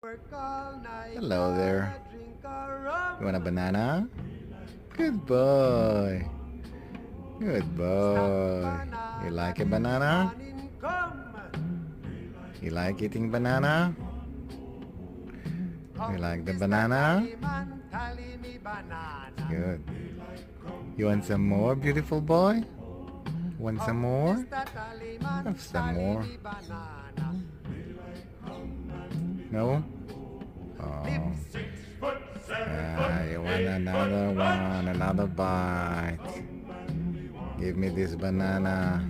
Hello there. You want a banana? Good boy. Good boy. You like a banana? You like eating banana? You like the banana? Good. You want some more, beautiful boy? Want some more? Have some more. No? Oh. You want another one, another bite. Give me this banana.